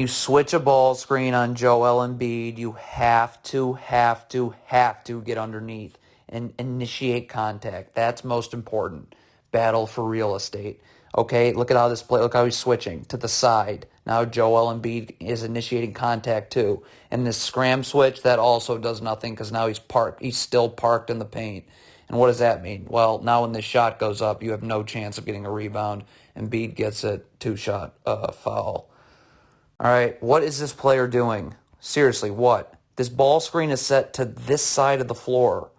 You switch a ball screen on Joel Embiid, you have to get underneath and initiate contact. That's most important. Battle for real estate. Okay, look at how this play. Look how he's switching to the side. Now Joel Embiid is initiating contact too. And this scram switch, that also does nothing because now he's parked. He's still parked in the paint. And what does that mean? Well, now when this shot goes up, you have no chance of getting a rebound. Embiid gets a two-shot foul. All right, what is this player doing? Seriously, what? This ball screen is set to this side of the floor.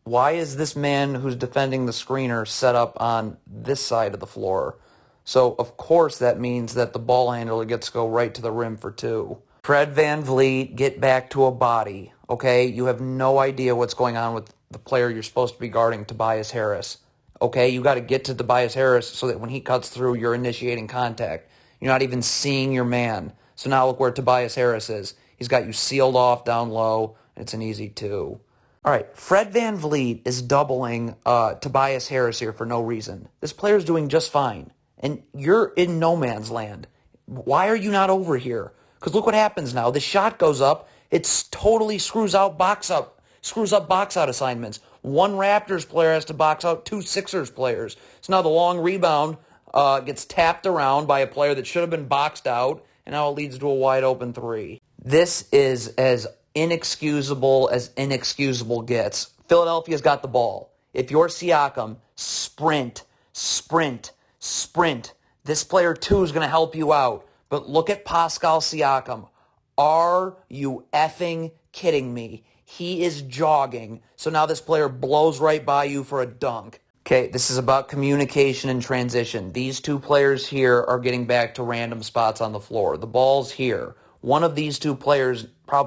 Why is this man who's defending the screener set up on this side of the floor? So, of course, that means that the ball handler gets to go right to the rim for two. Fred VanVleet, get back to a body, okay? You have no idea what's going on with the player you're supposed to be guarding, Tobias Harris. Okay, you got to get to Tobias Harris so that when he cuts through, you're initiating contact. You're not even seeing your man. So now look where Tobias Harris is. He's got you sealed off down low, and it's an easy two. All right, Fred VanVleet is doubling Tobias Harris here for no reason. This player's doing just fine, and you're in no man's land. Why are you not over here? Because look what happens now. The shot goes up. It's totally screws up box out assignments. One Raptors player has to box out two Sixers players. So now the long rebound gets tapped around by a player that should have been boxed out, and now it leads to a wide open three. This is as inexcusable gets. Philadelphia's got the ball. If you're Siakam, sprint. This player too is going to help you out. But look at Pascal Siakam. Are you effing kidding me? He is jogging. So now this player blows right by you for a dunk. Okay, this is about communication and transition. These two players here are getting back to random spots on the floor. The ball's here. One of these two players,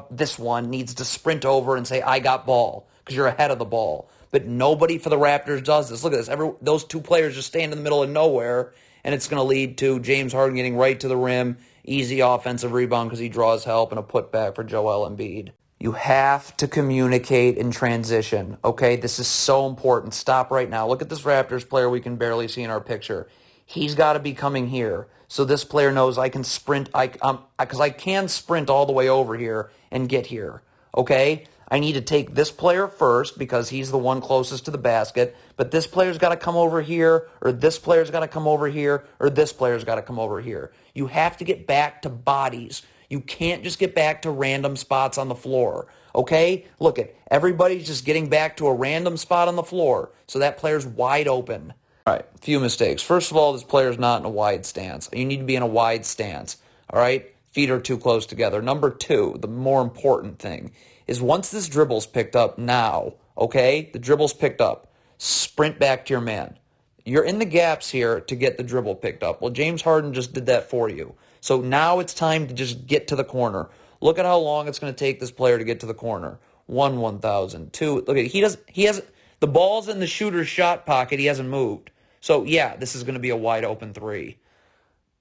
this one, needs to sprint over and say, I got ball, because you're ahead of the ball. But nobody for the Raptors does this. Look at this. Those two players just stand in the middle of nowhere, and it's going to lead to James Harden getting right to the rim, easy offensive rebound because he draws help, and a putback for Joel Embiid. You have to communicate in transition, okay? This is so important. Stop right now. Look at this Raptors player we can barely see in our picture. He's got to be coming here. So this player knows I can sprint, because I can sprint all the way over here and get here, okay? I need to take this player first because he's the one closest to the basket, but this player's got to come over here, or this player's got to come over here, or this player's got to come over here. You have to get back to bodies. You can't just get back to random spots on the floor, okay? Look at everybody's just getting back to a random spot on the floor, so that player's wide open. All right, a few mistakes. First of all, this player's not in a wide stance. You need to be in a wide stance, all right? Feet are too close together. Number two, the more important thing, is once this dribble's picked up now, okay? The dribble's picked up. Sprint back to your man. You're in the gaps here to get the dribble picked up. Well, James Harden just did that for you. So now it's time to just get to the corner. Look at how long it's going to take this player to get to the corner. 1,000. 2, look at he has the ball's in the shooter's shot pocket. He hasn't moved. So yeah, this is going to be a wide open three.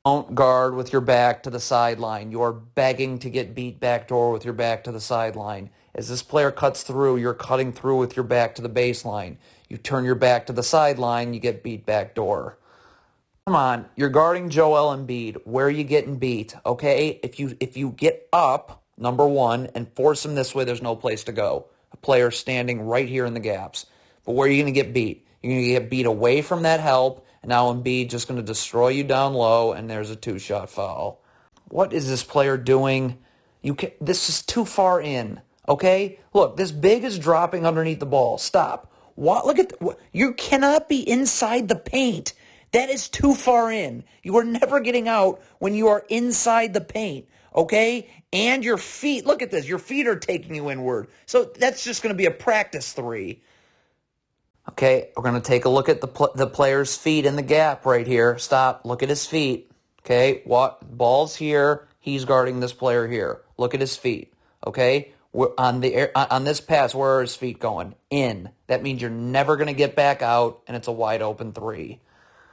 Don't guard with your back to the sideline. You are begging to get beat backdoor with your back to the sideline. As this player cuts through, you're cutting through with your back to the baseline. You turn your back to the sideline, you get beat backdoor. Come on, you're guarding Joel Embiid. Where are you getting beat? Okay, if you get up, number one, and force him this way, there's no place to go. A player standing right here in the gaps. But where are you going to get beat? You're going to get beat away from that help, and now Embiid just going to destroy you down low, and there's a two-shot foul. What is this player doing? This is too far in, okay? Look, this big is dropping underneath the ball. Stop. What? Look at you cannot be inside the paint. That is too far in. You are never getting out when you are inside the paint, okay? And your feet, look at this. Your feet are taking you inward. So that's just going to be a practice three. Okay, we're going to take a look at the player's feet in the gap right here. Stop. Look at his feet. Okay, ball's here. He's guarding this player here. Look at his feet. Okay, on this pass, where are his feet going? In. That means you're never going to get back out, and it's a wide open three.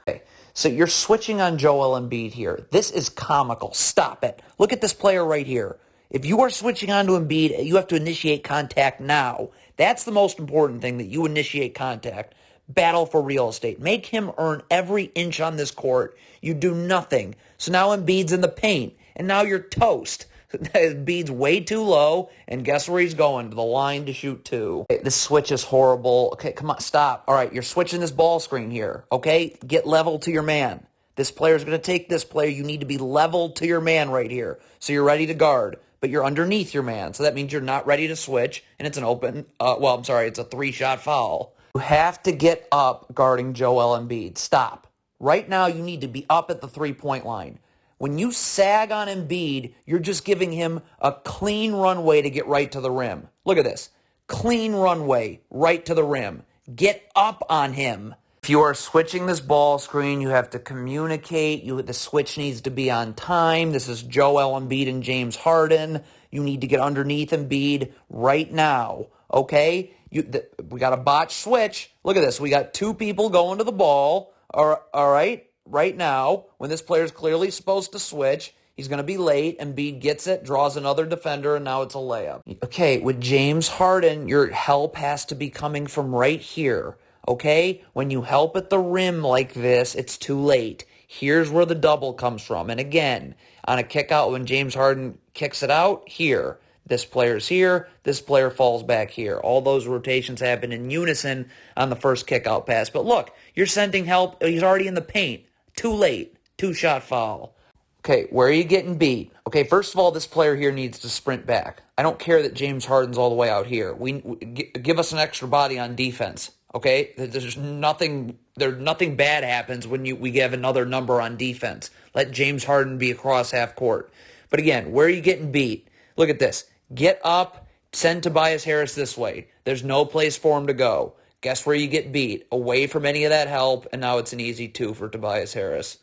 Okay, so you're switching on Joel Embiid here. This is comical. Stop it. Look at this player right here. If you are switching on to Embiid, you have to initiate contact now. That's the most important thing, that you initiate contact. Battle for real estate. Make him earn every inch on this court. You do nothing. So now Embiid's in the paint. and now you're toast. Embiid's way too low, and guess where he's going? To the line to shoot two. Okay, this switch is horrible. Okay, come on, stop. All right, you're switching this ball screen here, okay? Get level to your man. This player's going to take this player. You need to be level to your man right here. So you're ready to guard, but you're underneath your man. So that means you're not ready to switch, and it's an open, it's a three-shot foul. You have to get up guarding Joel Embiid. Stop. Right now, you need to be up at the three-point line. When you sag on Embiid, you're just giving him a clean runway to get right to the rim. Look at this. Clean runway right to the rim. Get up on him. If you are switching this ball screen, you have to communicate. The switch needs to be on time. This is Joel Embiid and James Harden. You need to get underneath Embiid right now, okay? We got a botched switch. Look at this. We got two people going to the ball, all right? Right now, when this player is clearly supposed to switch, he's going to be late. Embiid gets it, draws another defender, and now it's a layup. Okay, with James Harden, your help has to be coming from right here. Okay? When you help at the rim like this, it's too late. Here's where the double comes from. And again, on a kick out, when James Harden kicks it out, here. This player's here. This player falls back here. All those rotations happen in unison on the first kick out pass. But look, you're sending help. He's already in the paint. Too late. Two-shot foul. Okay, where are you getting beat? Okay, first of all, this player here needs to sprint back. I don't care that James Harden's all the way out here. Give us an extra body on defense. Okay, there's nothing bad happens when we have another number on defense. Let James Harden be across half court. But again, where are you getting beat? Look at this. Get up, send Tobias Harris this way. There's no place for him to go. Guess where you get beat? Away from any of that help, and now it's an easy two for Tobias Harris.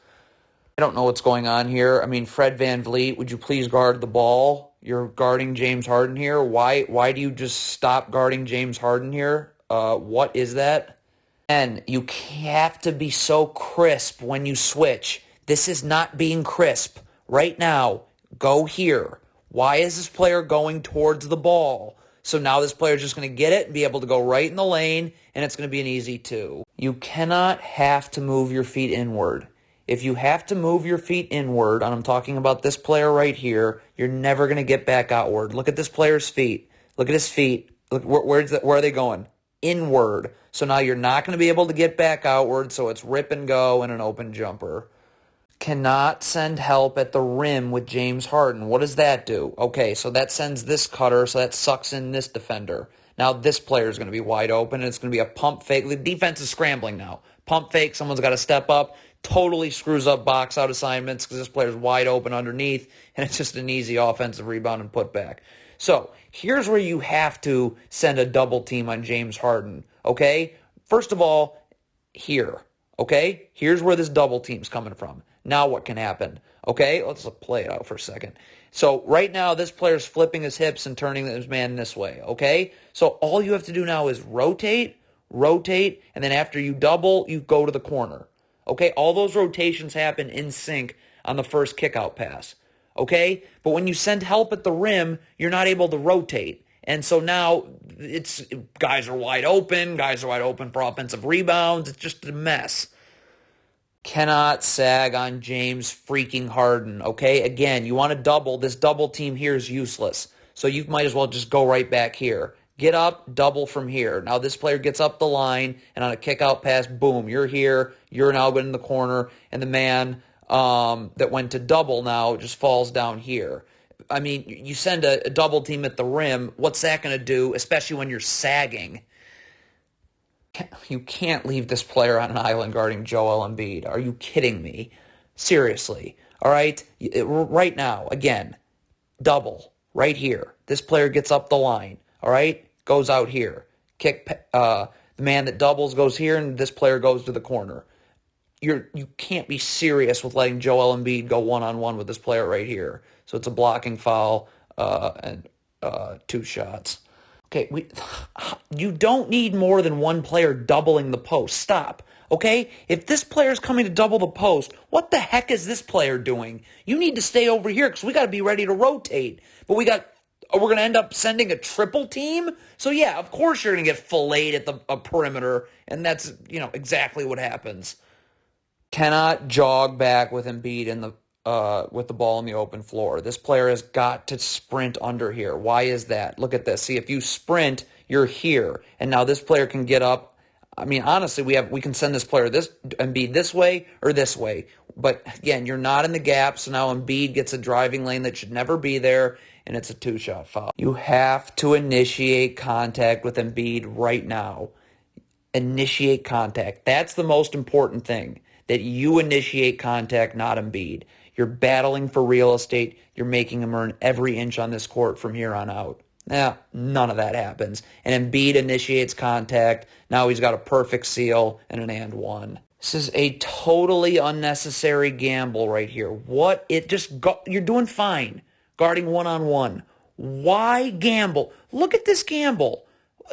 I don't know what's going on here. I mean, Fred VanVleet, would you please guard the ball? You're guarding James Harden here. Why do you just stop guarding James Harden here? What is that? And you have to be so crisp when you switch. This is not being crisp. Right now, go here. Why is this player going towards the ball? So now this player is just going to get it and be able to go right in the lane, and it's going to be an easy two. You cannot have to move your feet inward. If you have to move your feet inward, and I'm talking about this player right here, you're never going to get back outward. Look at this player's feet. Look at his feet. Look, where are they going? Inward. So now you're not going to be able to get back outward, so it's rip and go and an open jumper. Cannot send help at the rim with James Harden. What does that do? Okay, so that sends this cutter, so that sucks in this defender. Now this player is going to be wide open, and it's going to be a pump fake. The defense is scrambling now. Pump fake, someone's got to step up. Totally screws up box out assignments because this player's wide open underneath, and it's just an easy offensive rebound and put back. So here's where you have to send a double team on James Harden, okay? First of all, here, okay? Here's where this double team's coming from. Now what can happen? Okay, let's play it out for a second. So right now, this player's flipping his hips and turning his man this way, okay? So all you have to do now is rotate, and then after you double, you go to the corner. Okay, all those rotations happen in sync on the first kickout pass. Okay, but when you send help at the rim, you're not able to rotate. And so now guys are wide open for offensive rebounds. It's just a mess. Cannot sag on James freaking Harden, okay? Again, you want to double. This double team here is useless. So you might as well just go right back here. Get up, double from here. Now this player gets up the line, and on a kick-out pass, boom, you're here. You're now going in the corner, and the man that went to double now just falls down here. I mean, you send a double team at the rim. What's that going to do, especially when you're sagging? You can't leave this player on an island guarding Joel Embiid. Are you kidding me? Seriously. All right? Right now, again, double right here. This player gets up the line. All right? Goes out here. The man that doubles goes here, and this player goes to the corner. You can't be serious with letting Joel Embiid go one-on-one with this player right here. So it's a blocking foul and 2 shots. Okay, you don't need more than one player doubling the post. Stop, okay? If this player is coming to double the post, what the heck is this player doing? You need to stay over here because we got to be ready to rotate. But we're going to end up sending a triple team? So, yeah, of course you're going to get filleted at the perimeter, and that's, exactly what happens. Cannot jog back with Embiid in the with the ball on the open floor. This player has got to sprint under here. Why is that? Look at this. See, if you sprint, you're here. And now this player can get up. I mean, honestly, we can send this player Embiid this way or this way. But again, you're not in the gap, so now Embiid gets a driving lane that should never be there, and it's a two-shot foul. You have to initiate contact with Embiid right now. Initiate contact. That's the most important thing, that you initiate contact, not Embiid. You're battling for real estate. You're making him earn every inch on this court from here on out. Now, none of that happens. And Embiid initiates contact. Now he's got a perfect seal and an and one. This is a totally unnecessary gamble right here. You're doing fine guarding one-on-one. Why gamble? Look at this gamble.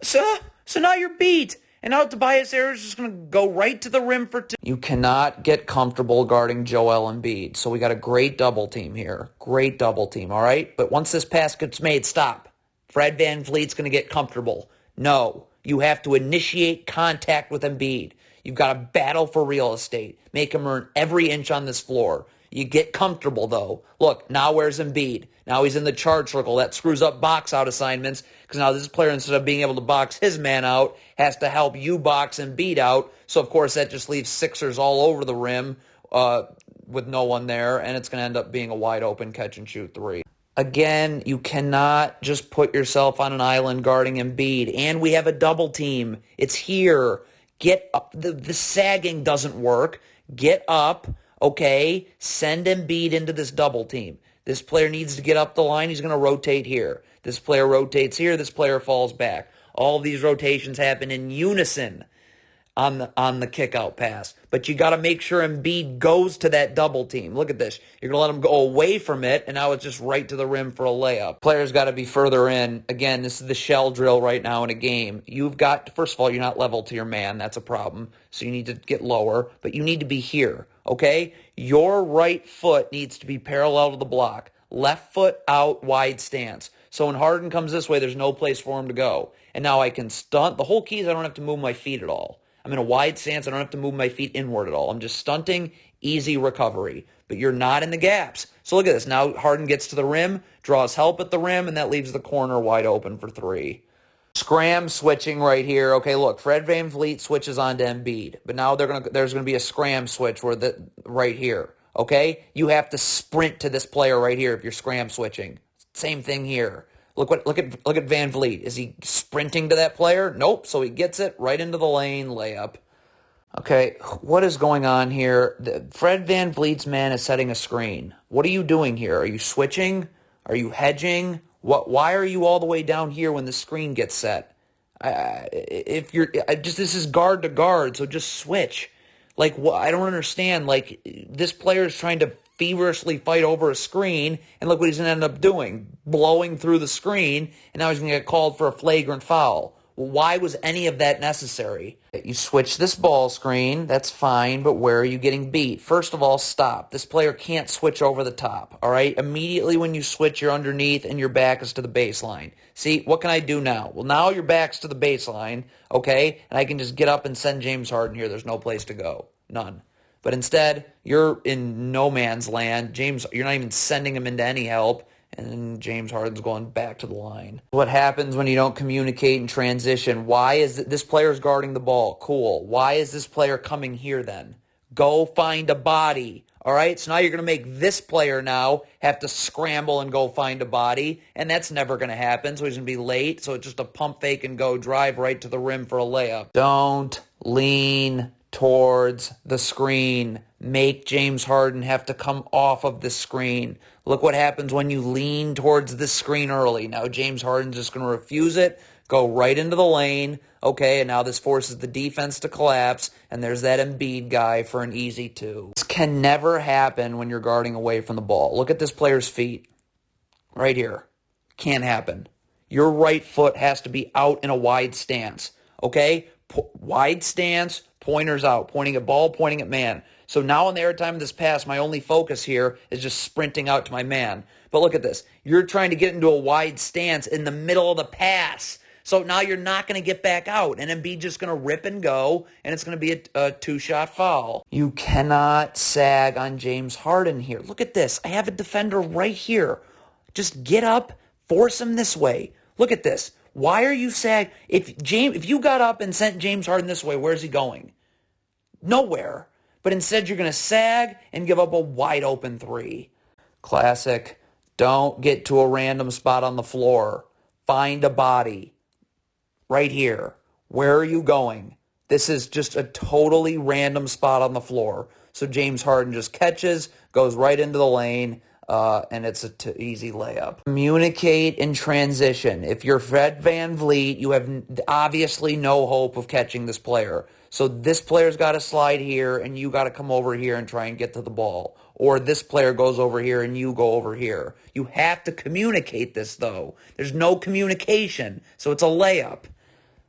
So now you're beat. And now Tobias Harris is just going to go right to the rim for two. You cannot get comfortable guarding Joel Embiid. So we got a great double team here. Great double team, all right? But once this pass gets made, stop. Fred VanVleet's going to get comfortable. No, you have to initiate contact with Embiid. You've got to battle for real estate. Make him earn every inch on this floor. You get comfortable, though. Look, now where's Embiid? Now he's in the charge circle. That screws up box-out assignments because now this player, instead of being able to box his man out, has to help you box Embiid out. So, of course, that just leaves Sixers all over the rim with no one there, and it's going to end up being a wide-open catch-and-shoot three. Again, you cannot just put yourself on an island guarding Embiid. And we have a double team. It's here. Get up. The sagging doesn't work. Get up, okay? Send Embiid into this double team. This player needs to get up the line. He's going to rotate here. This player rotates here. This player falls back. All of these rotations happen in unison on the kick-out pass. But you got to make sure Embiid goes to that double team. Look at this. You're going to let him go away from it, and now it's just right to the rim for a layup. Players got to be further in. Again, this is the shell drill right now in a game. You've got, first of all, you're not level to your man. That's a problem. So you need to get lower, but you need to be here, okay? Your right foot needs to be parallel to the block. Left foot out, wide stance. So when Harden comes this way, there's no place for him to go. And now I can stunt. The whole key is I don't have to move my feet at all. I'm in a wide stance. I don't have to move my feet inward at all. I'm just stunting, easy recovery. But you're not in the gaps. So look at this. Now Harden gets to the rim, draws help at the rim, and that leaves the corner wide open for three. Scram switching right here. Okay, look, Fred VanVleet switches on to Embiid. But now there's going to be a scram switch right here. Okay? You have to sprint to this player right here if you're scram switching. Same thing here. Look at VanVleet. Is he sprinting to that player? Nope. So he gets it right into the lane, layup. Okay, what is going on here? Fred VanVleet's man is setting a screen. What are you doing here? Are you switching? Are you hedging? Why are you all the way down here when the screen gets set? This is guard to guard, so just switch. Like, I don't understand. Like, this player is trying to feverishly fight over a screen, and look what he's going to end up doing. Blowing through the screen, and now he's going to get called for a flagrant foul. Well, why was any of that necessary? You switch this ball screen, that's fine, but where are you getting beat? First of all, stop. This player can't switch over the top, all right? Immediately when you switch, you're underneath, and your back is to the baseline. See, what can I do now? Well, now your back's to the baseline, okay? And I can just get up and send James Harden here. There's no place to go. None. But instead, you're in no man's land. You're not even sending him into any help, and James Harden's going back to the line. What happens when you don't communicate and transition? Why is this player's guarding the ball? Cool. Why is this player coming here then? Go find a body. All right, so now you're going to make this player now have to scramble and go find a body, and that's never going to happen, so he's going to be late. So it's just a pump fake and go drive right to the rim for a layup. Don't lean towards the screen. Make James Harden have to come off of the screen. Look what happens when you lean towards the screen early. Now James Harden's just going to refuse it, go right into the lane. Okay, and now this forces the defense to collapse, and there's that Embiid guy for an easy two. This can never happen when you're guarding away from the ball. Look at this player's feet. Right here. Can't happen. Your right foot has to be out in a wide stance. Okay? Wide stance, pointers out, pointing at ball, pointing at man. So now in the airtime of this pass, my only focus here is just sprinting out to my man. But look at this. You're trying to get into a wide stance in the middle of the pass. So now you're not going to get back out, and Embiid just going to rip and go, and it's going to be a two-shot foul. You cannot sag on James Harden here. Look at this. I have a defender right here. Just get up, force him this way. Look at this. Why are you sag? If you got up and sent James Harden this way, where's he going? Nowhere. But instead, you're going to sag and give up a wide open three. Classic. Don't get to a random spot on the floor. Find a body. Right here. Where are you going? This is just a totally random spot on the floor. So James Harden just catches, goes right into the lane, and it's an easy layup. Communicate in transition. If you're Fred VanVleet, you have obviously no hope of catching this player. So this player's got to slide here, and you got to come over here and try and get to the ball. Or this player goes over here, and you go over here. You have to communicate this, though. There's no communication, so it's a layup.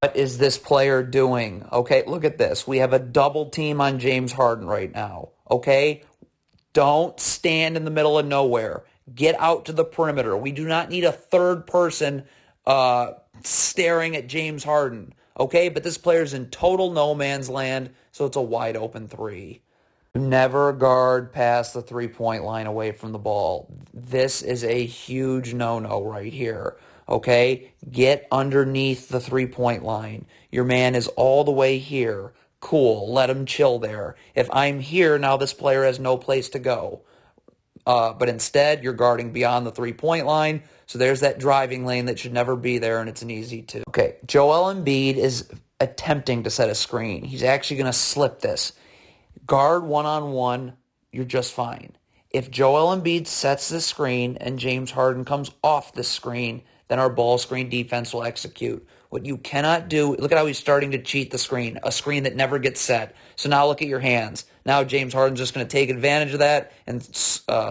What is this player doing? Okay, look at this. We have a double team on James Harden right now. Okay? Don't stand in the middle of nowhere. Get out to the perimeter. We do not need a third person staring at James Harden. Okay? But this player's in total no man's land, so it's a wide open three. Never guard past the three-point line away from the ball. This is a huge no-no right here. Okay? Get underneath the three-point line. Your man is all the way here. Cool. Let him chill there. If I'm here, now this player has no place to go. But instead, you're guarding beyond the three-point line. So there's that driving lane that should never be there, and it's an easy two. Okay, Joel Embiid is attempting to set a screen. He's actually going to slip this. Guard one-on-one, you're just fine. If Joel Embiid sets the screen and James Harden comes off the screen, then our ball screen defense will execute. What you cannot do, look at how he's starting to cheat the screen, a screen that never gets set. So now look at your hands. Now James Harden's just going to take advantage of that and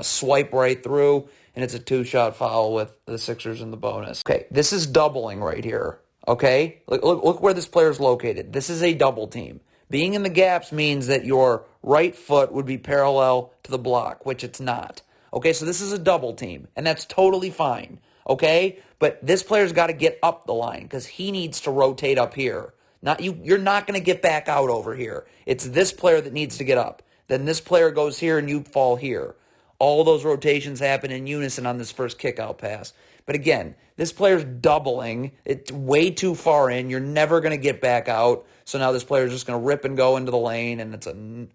swipe right through, and it's a two-shot foul with the Sixers in the bonus. Okay, this is doubling right here. Okay, look where this player's located. This is a double team. Being in the gaps means that your right foot would be parallel to the block, which it's not. Okay, so this is a double team, and that's totally fine. Okay, but this player's got to get up the line because he needs to rotate up here. Not you. You're not going to get back out over here. It's this player that needs to get up. Then this player goes here, and you fall here. All those rotations happen in unison on this first kick-out pass. But again, this player's doubling. It's way too far in. You're never going to get back out. So now this player's just going to rip and go into the lane, and it's an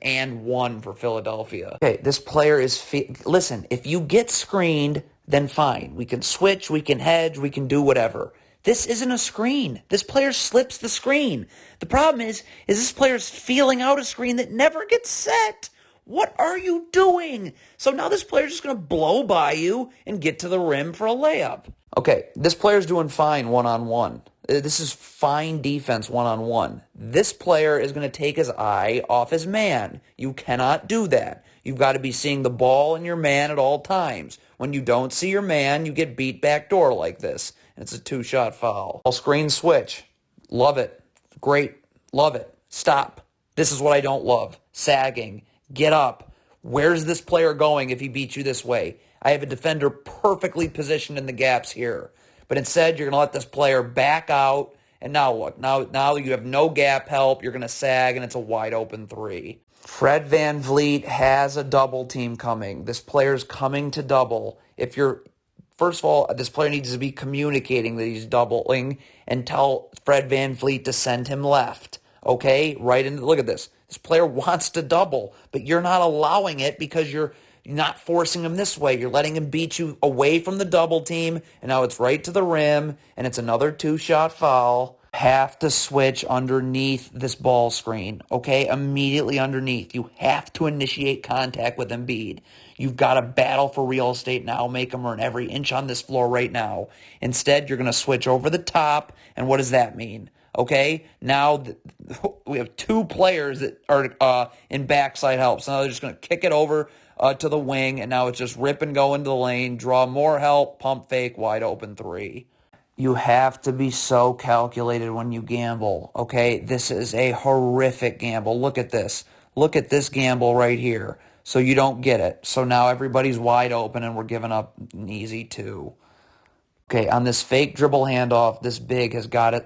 and one for Philadelphia. Okay, this player is listen. If you get screened, then fine. We can switch. We can hedge. We can do whatever. This isn't a screen. This player slips the screen. The problem is this player's feeling out a screen that never gets set. What are you doing? So now this player's just going to blow by you and get to the rim for a layup. Okay, this player's doing fine one-on-one. This is fine defense one-on-one. This player is going to take his eye off his man. You cannot do that. You've got to be seeing the ball and your man at all times. When you don't see your man, you get beat backdoor like this. And it's a two-shot foul. All screen switch. Love it. Great. Love it. Stop. This is what I don't love. Sagging. Get up. Where's this player going if he beats you this way? I have a defender perfectly positioned in the gaps here. But instead, you're going to let this player back out. And now look. Now you have no gap help. You're going to sag, and it's a wide open three. Fred VanVleet has a double team coming. This player's coming to double. First of all, this player needs to be communicating that he's doubling and tell Fred VanVleet to send him left. Okay? Look at this. This player wants to double, but you're not allowing it because you're not forcing him this way. You're letting him beat you away from the double team, and now it's right to the rim, and it's another two-shot foul. Have to switch underneath this ball screen, okay? Immediately underneath. You have to initiate contact with Embiid. You've got to battle for real estate now, make him earn every inch on this floor right now. Instead, you're going to switch over the top, and what does that mean? Okay, now we have two players that are in backside help. So now they're just going to kick it over to the wing, and now it's just rip and go into the lane, draw more help, pump fake, wide open three. You have to be so calculated when you gamble, okay? This is a horrific gamble. Look at this. Look at this gamble right here. So you don't get it. So now everybody's wide open, and we're giving up an easy two. Okay, on this fake dribble handoff, this big has got it.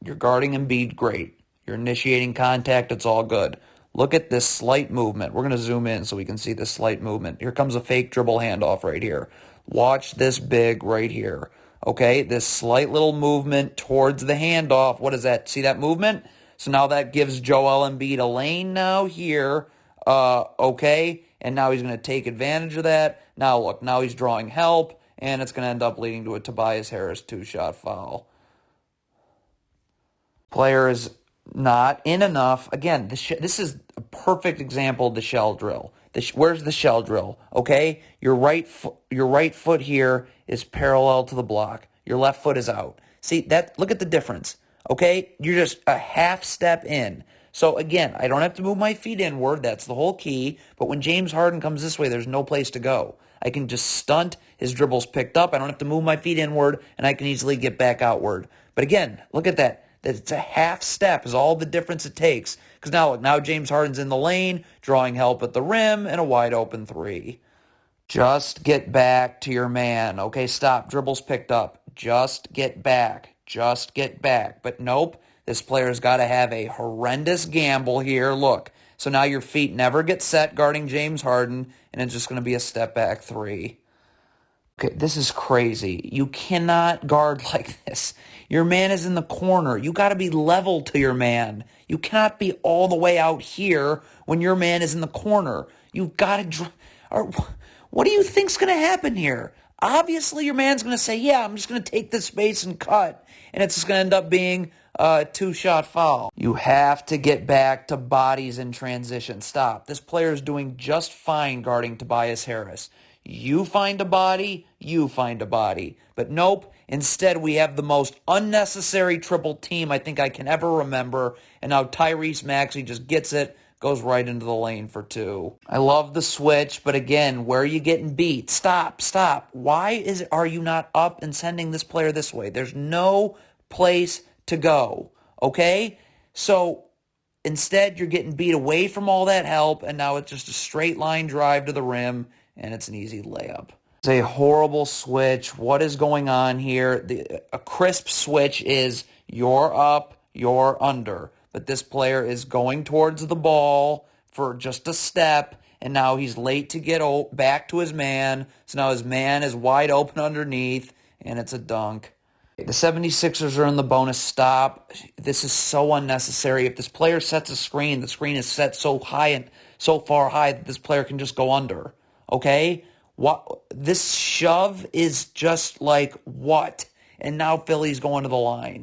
You're guarding Embiid, great. You're initiating contact, it's all good. Look at this slight movement. We're going to zoom in so we can see this slight movement. Here comes a fake dribble handoff right here. Watch this big right here. Okay, this slight little movement towards the handoff. What is that? See that movement? So now that gives Joel Embiid a lane now here. Okay, and now he's going to take advantage of that. Now look, now he's drawing help, and it's going to end up leading to a Tobias Harris two-shot foul. Player is not in enough. Again, this is a perfect example of the shell drill. Where's the shell drill? Okay, your right foot here is parallel to the block. Your left foot is out. See that? Look at the difference. Okay, you're just a half step in. So again, I don't have to move my feet inward. That's the whole key. But when James Harden comes this way, there's no place to go. I can just stunt. His dribble's picked up. I don't have to move my feet inward, and I can easily get back outward. But again, look at that. It's a half step is all the difference it takes. Because now James Harden's in the lane, drawing help at the rim, and a wide open three. Just get back to your man. Okay, stop. Dribble's picked up. Just get back. Just get back. But nope, this player's got to have a horrendous gamble here. Look, so now your feet never get set guarding James Harden, and it's just going to be a step back three. Okay, this is crazy. You cannot guard like this. Your man is in the corner. You got to be level to your man. You cannot be all the way out here when your man is in the corner. You've got to... What do you think's going to happen here? Obviously, your man's going to say, yeah, I'm just going to take this space and cut. And it's just going to end up being a two-shot foul. You have to get back to bodies in transition. Stop. This player is doing just fine guarding Tobias Harris. You find a body, you find a body. But nope, instead we have the most unnecessary triple team I think I can ever remember. And now Tyrese Maxey just gets it, goes right into the lane for two. I love the switch, but again, where are you getting beat? Stop. Why are you not up and sending this player this way? There's no place to go, okay? So instead, you're getting beat away from all that help, and now it's just a straight line drive to the rim, and it's an easy layup. It's a horrible switch. What is going on here? A crisp switch is you're up, you're under. But this player is going towards the ball for just a step, and now he's late to get back to his man. So now his man is wide open underneath, and it's a dunk. The 76ers are in the bonus. Stop. This is so unnecessary. If this player sets a screen, the screen is set so high and so far high that this player can just go under. Okay? This shove is just like what? And now Philly's going to the line.